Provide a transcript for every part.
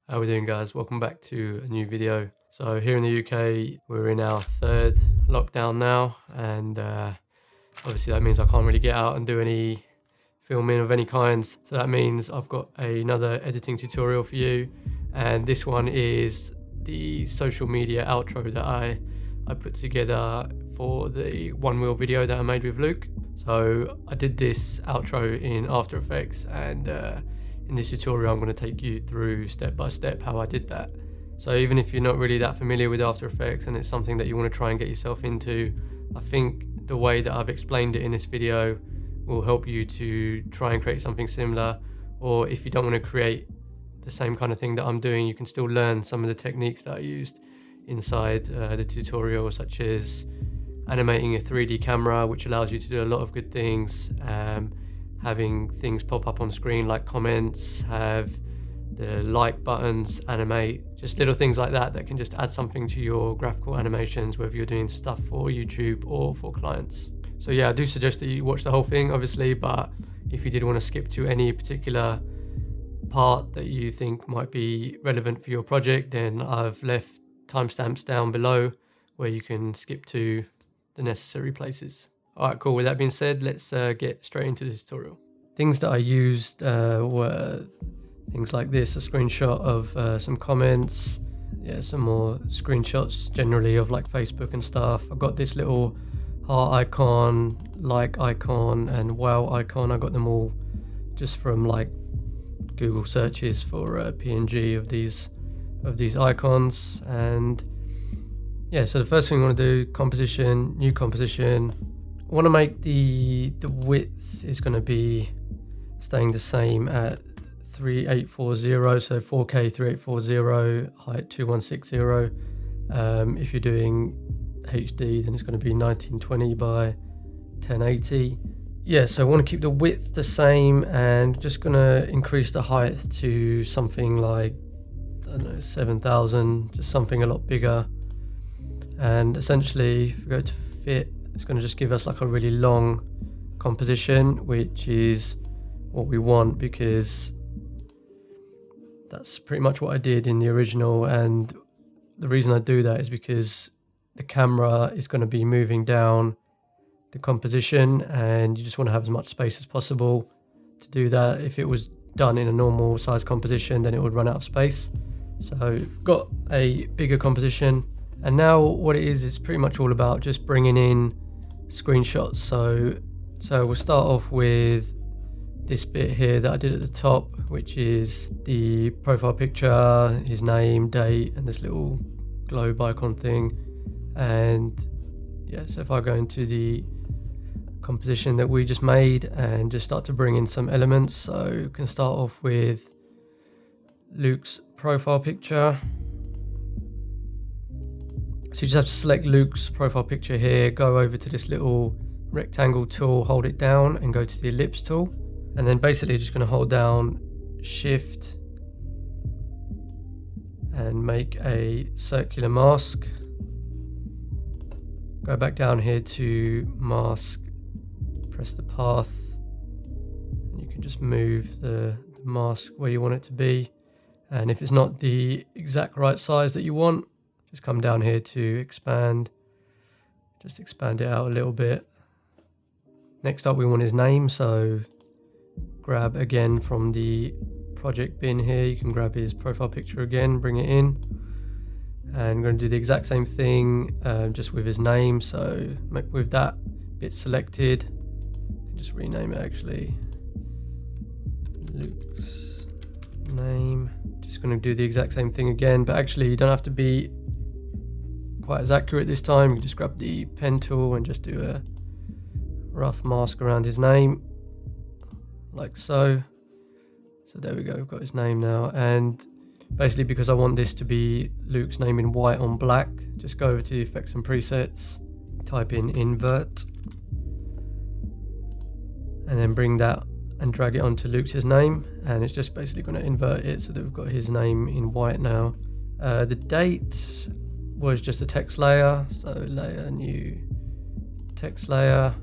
How we doing, guys? Welcome back to a new video. So here in the UK, we're in our third lockdown now, and obviously that means I can't really get out and do any filming of any kinds. So that means I've got another editing tutorial for you, and this one is the social media outro that I put together for the one wheel video that I made with Luke. So I did this outro in After Effects, and in this tutorial I'm going to take you through step by step how I did that. So even if you're not really that familiar with After Effects and it's something that you want to try and get yourself into, I think the way that I've explained it in this video will help you to try and create something similar. Or if you don't want to create the same kind of thing that I'm doing, you can still learn some of the techniques that I used inside the tutorial, such as animating a 3D camera, which allows you to do a lot of good things, having things pop up on screen like comments, have the like buttons animate, just little things like that that can just add something to your graphical animations, whether you're doing stuff for YouTube or for clients. So yeah, I do suggest that you watch the whole thing, obviously, but if you did want to skip to any particular part that you think might be relevant for your project, then I've left timestamps down below where you can skip to the necessary places. Alright, cool. With that being said, let's get straight into the tutorial. Things that I used were things like this, a screenshot of some comments, some more screenshots generally of like Facebook and stuff. I've got this little heart icon, like icon, and wow icon. I got them all just from like Google searches for PNG of these icons. And yeah, so the first thing we want to do, composition, new composition. I want to make the width is going to be staying the same at 3840, so 4K 3840, height 2160. If you're doing HD, then it's going to be 1920 by 1080. Yeah, so I want to keep the width the same, and just going to increase the height to something like, I don't know, 7000, just something a lot bigger. And essentially, if we go to fit, it's going to just give us like a really long composition, which is what we want, because that's pretty much what I did in the original. And the reason I do that is because the camera is going to be moving down the composition, and you just want to have as much space as possible to do that. If it was done in a normal size composition, then it would run out of space. So got a bigger composition. And now what it is, it's pretty much all about just bringing in screenshots. So we'll start off with this bit here that I did at the top, which is the profile picture, his name, date, and this little globe icon thing. And yeah, so if I go into the composition that we just made and just start to bring in some elements, so we can start off with Luke's profile picture. So you just have to select Luke's profile picture here, go over to this little rectangle tool, hold it down, and go to the ellipse tool. And then basically just going to hold down Shift and make a circular mask. Go back down here to mask, press the path, and you can just move the mask where you want it to be. And if it's not the exact right size that you want, just come down here to expand, just expand it out a little bit. Next up, we want his name, so grab again from the project bin here, you can grab his profile picture again, bring it in, and I'm going to do the exact same thing just with his name. So with that bit selected, you can just rename it actually, Luke's name. Just going to do the exact same thing again, but actually you don't have to be quite as accurate this time. You can just grab the pen tool and just do a rough mask around his name, like so. So there we go, we've got his name now. And basically, because I want this to be Luke's name in white on black, just go over to effects and presets, type in invert, and then bring that and drag it onto Luke's name, and it's just basically going to invert it so that we've got his name in white now. The date was just a text layer, so layer, new text layer,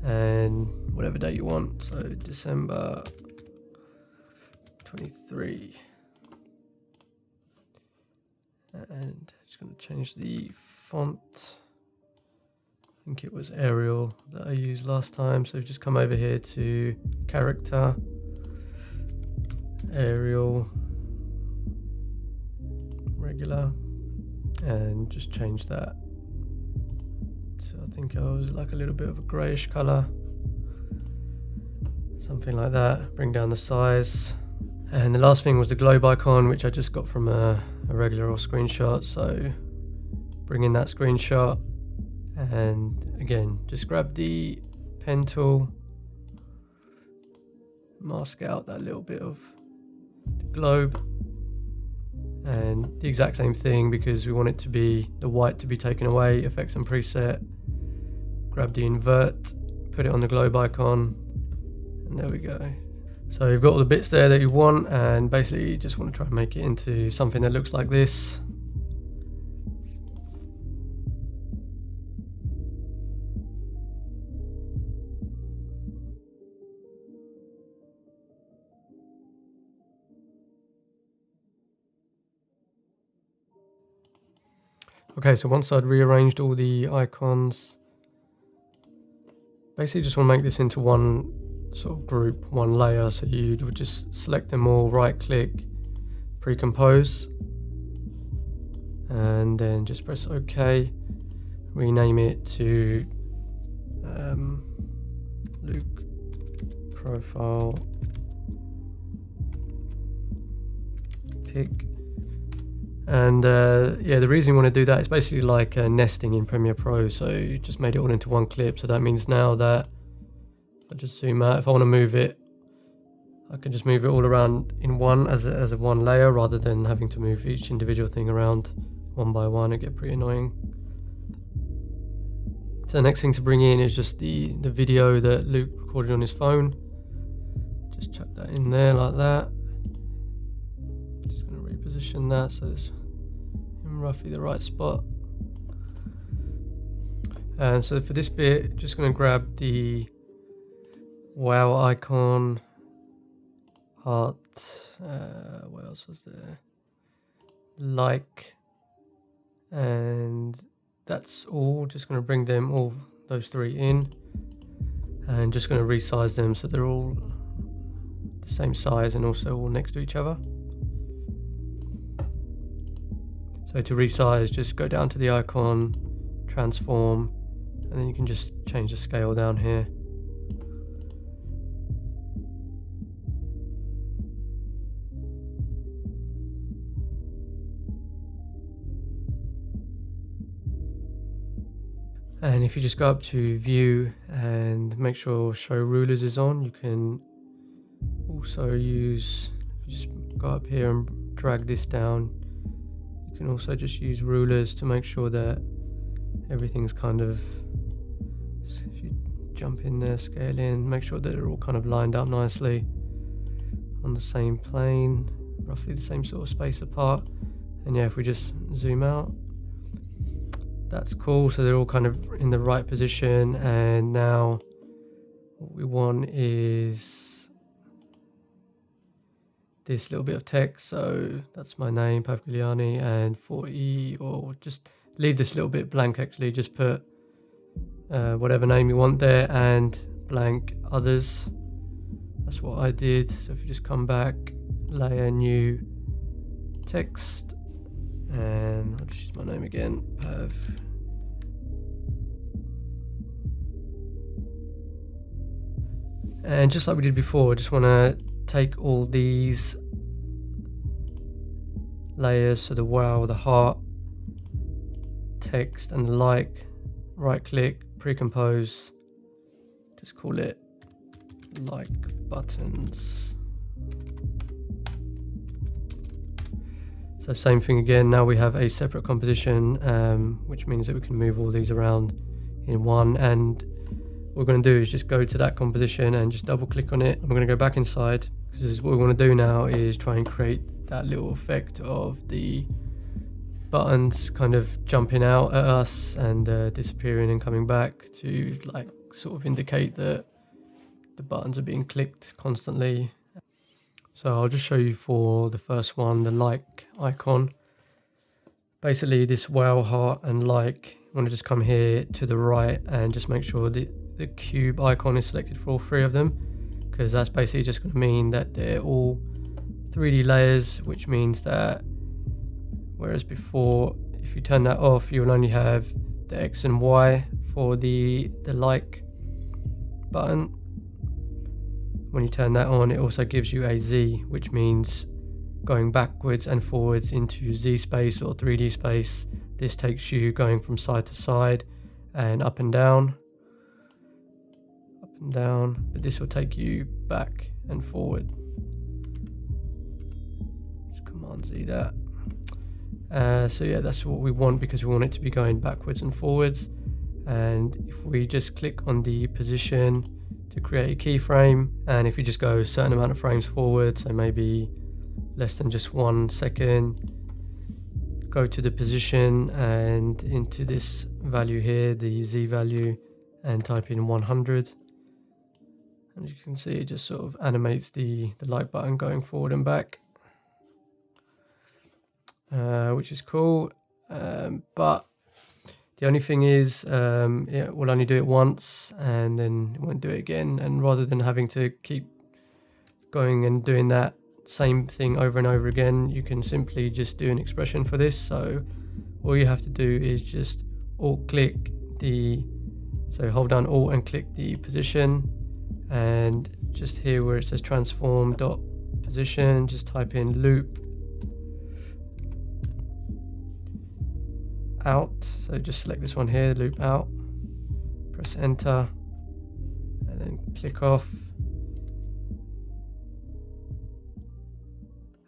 and whatever date you want, so December 23. And just going to change the font. I think it was Arial that I used last time. So just come over here to character, Arial, regular, and just change that. So I think I was like a little bit of a grayish color, something like that. Bring down the size. And the last thing was the globe icon, which I just got from a regular old screenshot. So bring in that screenshot, and again, just grab the pen tool, mask out that little bit of the globe, and the exact same thing, because we want it to be the white to be taken away. Effects and preset, grab the invert, put it on the globe icon, and there we go. So you've got all the bits there that you want, and basically you just want to try and make it into something that looks like this. Okay, so once I'd rearranged all the icons, basically just want to make this into one sort of group, one layer. So you would just select them all, right click, pre-compose, and then just press OK, rename it to Luke profile pic. And yeah, the reason you want to do that is basically like nesting in Premiere Pro. So you just made it all into one clip. So that means now that if I just zoom out, if I want to move it, I can just move it all around in one as a one layer, rather than having to move each individual thing around one by one. It get pretty annoying. So the next thing to bring in is just the video that Luke recorded on his phone. Just chuck that in there like that. Just going to reposition that so it's in roughly the right spot. And so for this bit, just going to grab the wow icon, heart, what else was there? Like, and that's all. Just going to bring them all, those three in, and just going to resize them so they're all the same size and also all next to each other. So to resize, just go down to the icon, transform, and then you can just change the scale down here. And if you just go up to view and make sure show rulers is on, you can also use, if you just go up here and drag this down, you can also just use rulers to make sure that everything's kind of, if you jump in there, scale in, make sure that they're all kind of lined up nicely on the same plane, roughly the same sort of space apart. And yeah, if we just zoom out, that's cool. So they're all kind of in the right position. And now what we want is this little bit of text. So that's my name, Pavgigliani, and 40, or just leave this little bit blank actually. Just put whatever name you want there and blank others. That's what I did. So if you just come back, layer new text, and I'll just use my name again, Pav. And just like we did before, I just want to take all these layers, so the wow, the heart, text, and the like, right click, pre-compose, just call it like buttons. So same thing again, now we have a separate composition, which means that we can move all these around in one. And what we're going to do is just go to that composition and just double click on it. And we're going to go back inside, because what we want to do now is try and create that little effect of the buttons kind of jumping out at us and disappearing and coming back, to like sort of indicate that the buttons are being clicked constantly. So I'll just show you for the first one, the like icon. basically this whale, heart and like, you want to just come here to the right and just make sure the cube icon is selected for all three of them, because that's basically just going to mean that they're all 3D layers, which means that whereas before, if you turn that off, you'll only have the X and Y for the like button. When you turn that on, it also gives you a Z, which means going backwards and forwards into Z space or 3D space. This takes you going from side to side and up and down, but this will take you back and forward. Just Command Z that. So yeah, that's what we want, because we want it to be going backwards and forwards. And if we just click on the position to create a keyframe, and if you just go a certain amount of frames forward, so maybe less than just 1 second, go to the position and into this value here, the Z value, and type in 100. And you can see it just sort of animates the like button going forward and back, which is cool. But the only thing is, we'll only do it once and then it won't do it again. And rather than having to keep going and doing that same thing over and over again, you can simply just do an expression for this. So all you have to do is just hold down Alt and click the position, and just here where it says transform dot position, just type in loop out. So just select this one here, loop out, press enter, and then click off.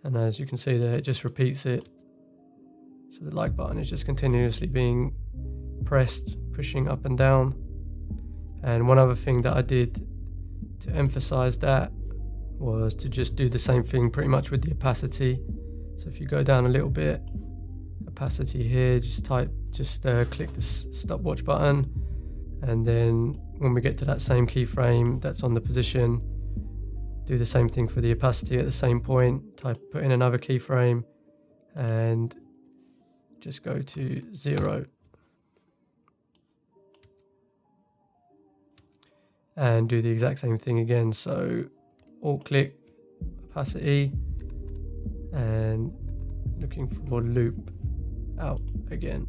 And as you can see there, it just repeats it. So the like button is just continuously being pressed, pushing up and down. And one other thing that I did to emphasize that was to just do the same thing pretty much with the opacity. So if you go down a little bit, opacity here, just click the stopwatch button, and then when we get to that same keyframe that's on the position, do the same thing for the opacity at the same point, put in another keyframe and just go to 0. And do the exact same thing again. So alt click opacity and looking for loop out again.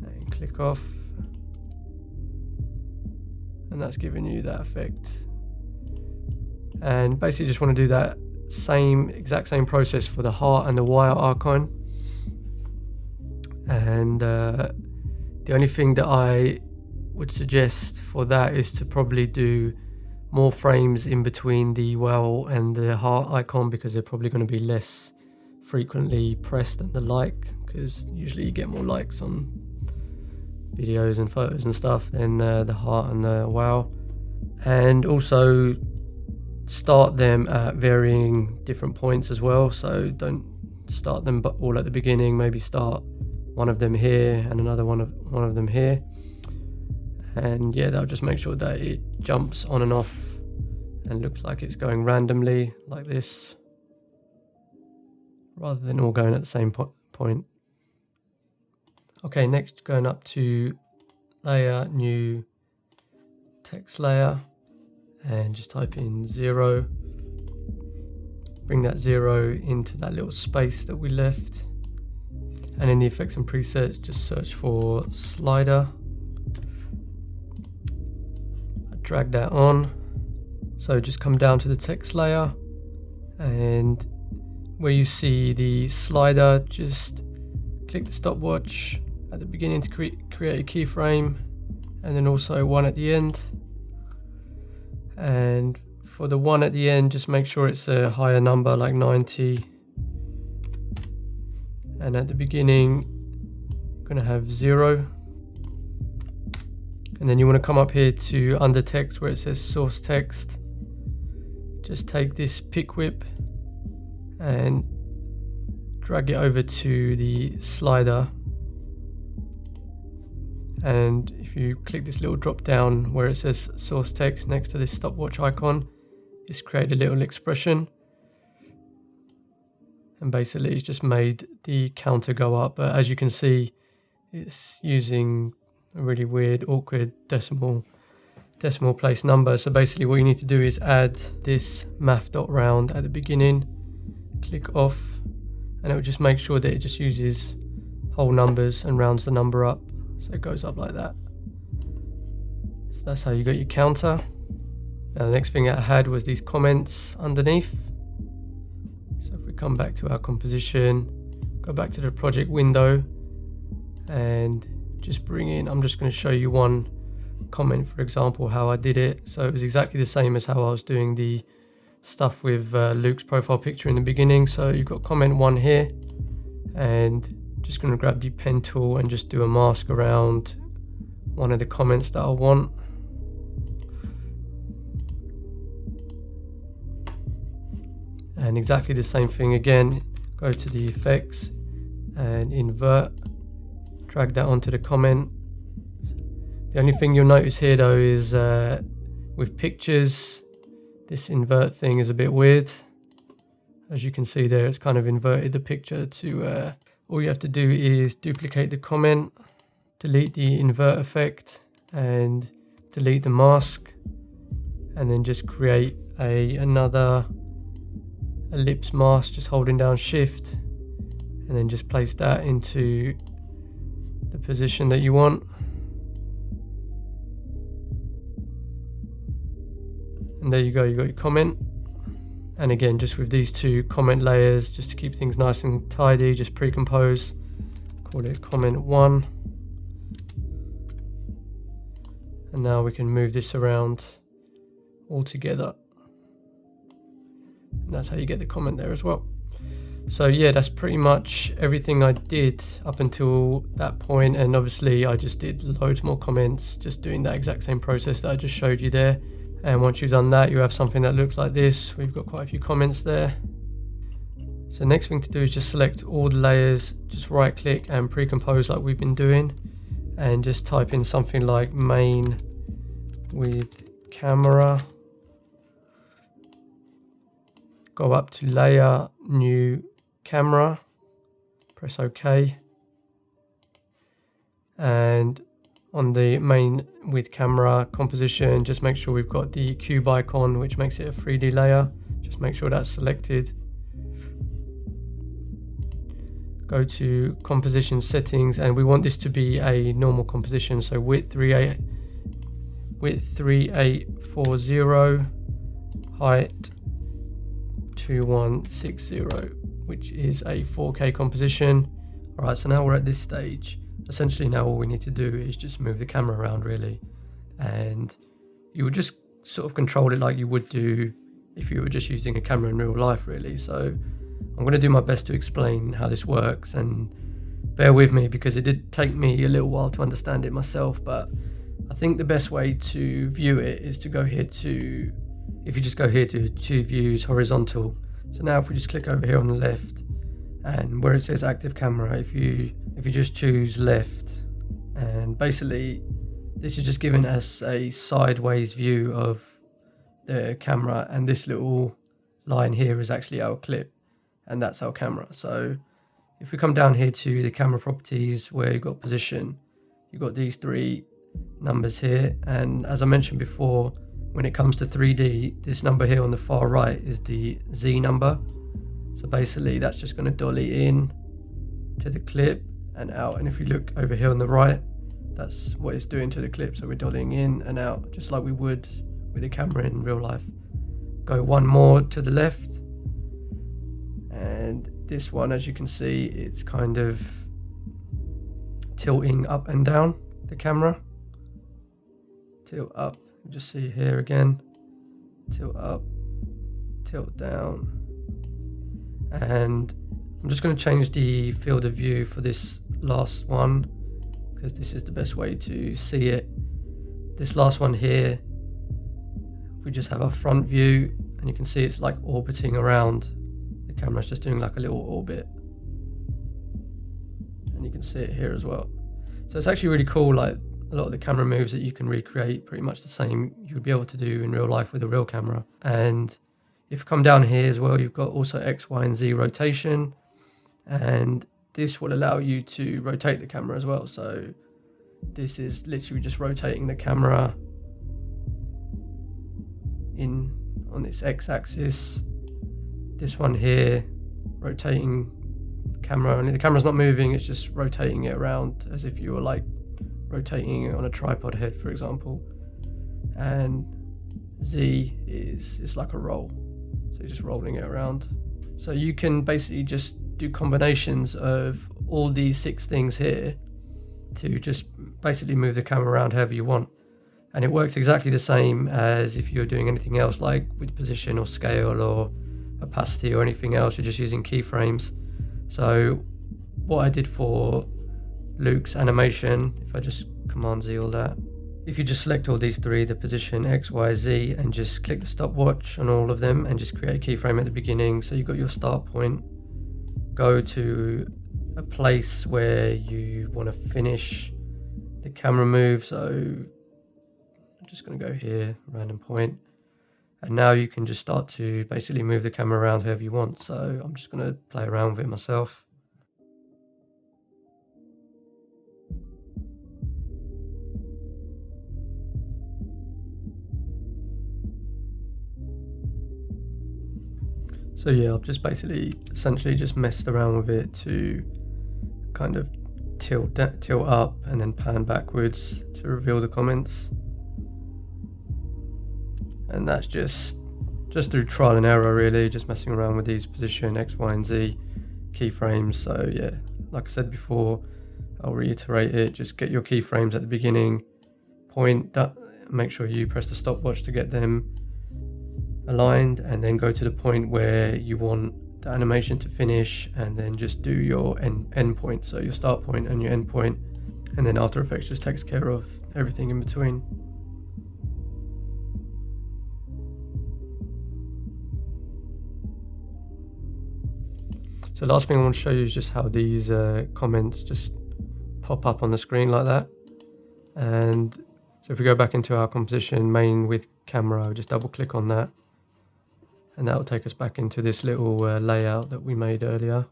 And click off. And that's giving you that effect. And basically just want to do that exact same process for the heart and the wire icon. And the only thing that I would suggest for that is to probably do more frames in between the whale and the heart icon, because they're probably going to be less frequently pressed than the like, because usually you get more likes on videos and photos and stuff than the heart and the whale. And also start them at varying different points as well, so don't start them all at the beginning. Maybe start one of them here and another one of them here, and yeah, that'll just make sure that it jumps on and off and looks like it's going randomly like this, rather than all going at the same point. Okay, next going up to layer, new text layer, and just type in 0. Bring that 0 into that little space that we left, and in the effects and presets just search for slider. I drag that on, so just come down to the text layer, and where you see the slider, just click the stopwatch at the beginning to create a keyframe, and then also one at the end. And for the one at the end, just make sure it's a higher number, like 90. And at the beginning, you're going to have 0. And then you want to come up here to under text where it says source text. Just take this pick whip and drag it over to the slider. And if you click this little drop down where it says source text next to this stopwatch icon, it's create a little expression. and basically it's just made the counter go up. But as you can see, it's using a really weird, awkward decimal place number. So basically what you need to do is add this math.round at the beginning, click off, and it will just make sure that it just uses whole numbers and rounds the number up. So it goes up like that. So that's how you got your counter. Now the next thing I had was these comments underneath. So if we come back to our composition, go back to the project window and just bring in, I'm just going to show you one comment, for example, how I did it. So it was exactly the same as how I was doing the stuff with Luke's profile picture in the beginning. So you've got comment 1 here, and just going to grab the pen tool and just do a mask around one of the comments that I want. And exactly the same thing again, go to the effects and invert, drag that onto the comment. The only thing you'll notice here though is with pictures, this invert thing is a bit weird. As you can see there, it's kind of inverted the picture to, all you have to do is duplicate the comment, delete the invert effect and delete the mask, and then just create another ellipse mask, just holding down shift, and then just place that into the position that you want. And there you go, you got your comment. And again, just with these two comment layers, just to keep things nice and tidy, just pre-compose, call it comment 1. And now we can move this around all together. And that's how you get the comment there as well. So yeah, that's pretty much everything I did up until that point. And obviously I just did loads more comments, just doing that exact same process that I just showed you there. And once you've done that, you have something that looks like this. We've got quite a few comments there. So next thing to do is just select all the layers, just right click and pre-compose like we've been doing, and just type in something like main with camera. Go up to layer, new camera, press OK. And on the main with camera composition, just make sure we've got the cube icon, which makes it a 3D layer. Just make sure that's selected. Go to composition settings, and we want this to be a normal composition. So width 3840, height 2160, which is a 4K composition. All right, so now we're at this stage. Essentially now all we need to do is just move the camera around really, and you would just sort of control it like you would do if you were just using a camera in real life really. So I'm going to do my best to explain how this works, and bear with me because it did take me a little while to understand it myself, but I think the best way to view it is to go here to, if you just go here to views horizontal. So now if we just click over here on the left, and where it says active camera, if you just choose left, and basically this is just giving us a sideways view of the camera, and this little line here is actually our clip, and that's our camera. So if we come down here to the camera properties where you've got position, you've got these 3 numbers here, and as I mentioned before, when it comes to 3D, this number here on the far right is the Z number. So basically that's just going to dolly in to the clip and out, and if you look over here on the right, that's what it's doing to the clip. So we're dollying in and out just like we would with a camera in real life. Go one more to the left, and this one, as you can see, it's kind of tilting up and down the camera. Tilt up, just see here again, tilt up, tilt down. And I'm just going to change the field of view for this last one because this is the best way to see it. This last one here, we just have our front view, and you can see it's like orbiting around. The camera's just doing like a little orbit, and you can see it here as well. So it's actually really cool, like a lot of the camera moves that you can recreate pretty much the same you would be able to do in real life with a real camera. And If you come down here as well, you've got also X, Y, and Z rotation, and this will allow you to rotate the camera as well. So this is literally just rotating the camera in on its X-axis. This one here, rotating the camera, only the camera's not moving, it's just rotating it around as if you were like rotating it on a tripod head, for example. And Z is like a roll, so you're just rolling it around. So you can basically just do combinations of all these 6 things here to just basically move the camera around however you want. And it works exactly the same as if you're doing anything else, like with position or scale or opacity or anything else. You're just using keyframes. So what I did for Luke's animation, if I just Command Z all that, if you just select all these 3, the position, X, Y, Z, and just click the stopwatch on all of them and just create a keyframe at the beginning. So you've got your start point, go to a place where you want to finish the camera move. So I'm just going to go here, random point. And now you can just start to basically move the camera around however you want. So I'm just going to play around with it myself. So yeah, I've just essentially just messed around with it to kind of tilt up and then pan backwards to reveal the comments. And that's just through trial and error, really, just messing around with these position X, Y, and Z keyframes. So yeah, like I said before, I'll reiterate it, just get your keyframes at the beginning, point that, make sure you press the stopwatch to get them aligned, and then go to the point where you want the animation to finish, and then just do your end point, so your start point and your end point, and then After Effects just takes care of everything in between. So last thing I want to show you is just how these comments just pop up on the screen like that. And so if we go back into our composition, main with camera, I'll just double click on that, and that will take us back into this little layout that we made earlier.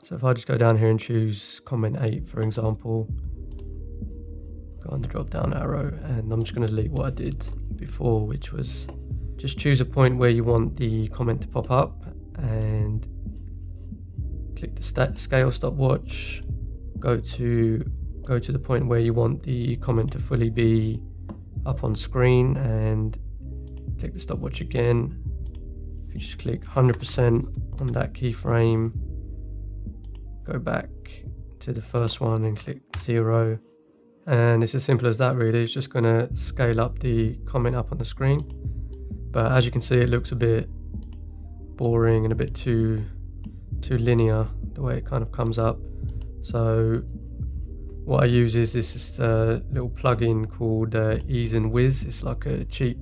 So if I just go down here and choose comment 8, for example, go on the drop down arrow, and I'm just going to delete what I did before, which was just choose a point where you want the comment to pop up, and click the scale stopwatch, go to the point where you want the comment to fully be up on screen, and click the stopwatch again. If you just click 100% on that keyframe, go back to the first one and click 0. And it's as simple as that, really. It's just going to scale up the comment up on the screen. But as you can see, it looks a bit boring and a bit too linear, the way it kind of comes up. So what I use is this little plugin called Ease and Whiz. It's like a cheap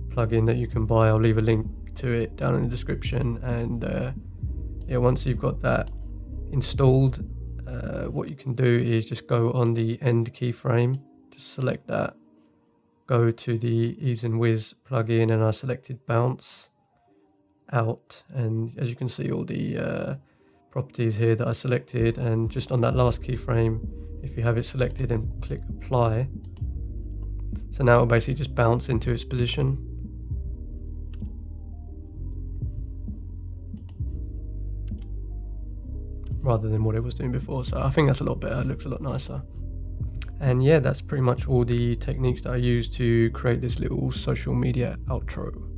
plugin that you can buy. I'll leave a link to it down in the description. And yeah, once you've got that installed, what you can do is just go on the end keyframe, just select that, go to the Ease and Whiz plugin, and I selected bounce out, and as you can see, all the properties here that I selected, and just on that last keyframe, if you have it selected, and click apply, so now it'll basically just bounce into its position. Rather than what it was doing before. So I think that's a lot better, it looks a lot nicer. And yeah, that's pretty much all the techniques that I used to create this little social media outro.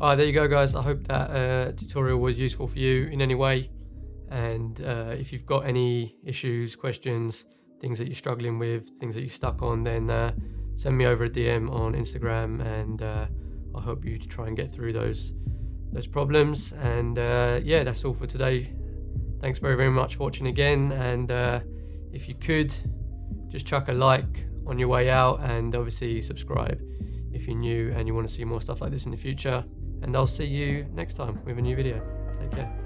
Alright, there you go, guys. I hope that tutorial was useful for you in any way. And if you've got any issues, questions, things that you're struggling with, things that you're stuck on, then send me over a DM on Instagram, and I'll help you to try and get through those problems. And yeah, that's all for today. Thanks very, very much for watching again, and if you could, just chuck a like on your way out, and obviously subscribe if you're new and you want to see more stuff like this in the future. And I'll see you next time with a new video. Take care.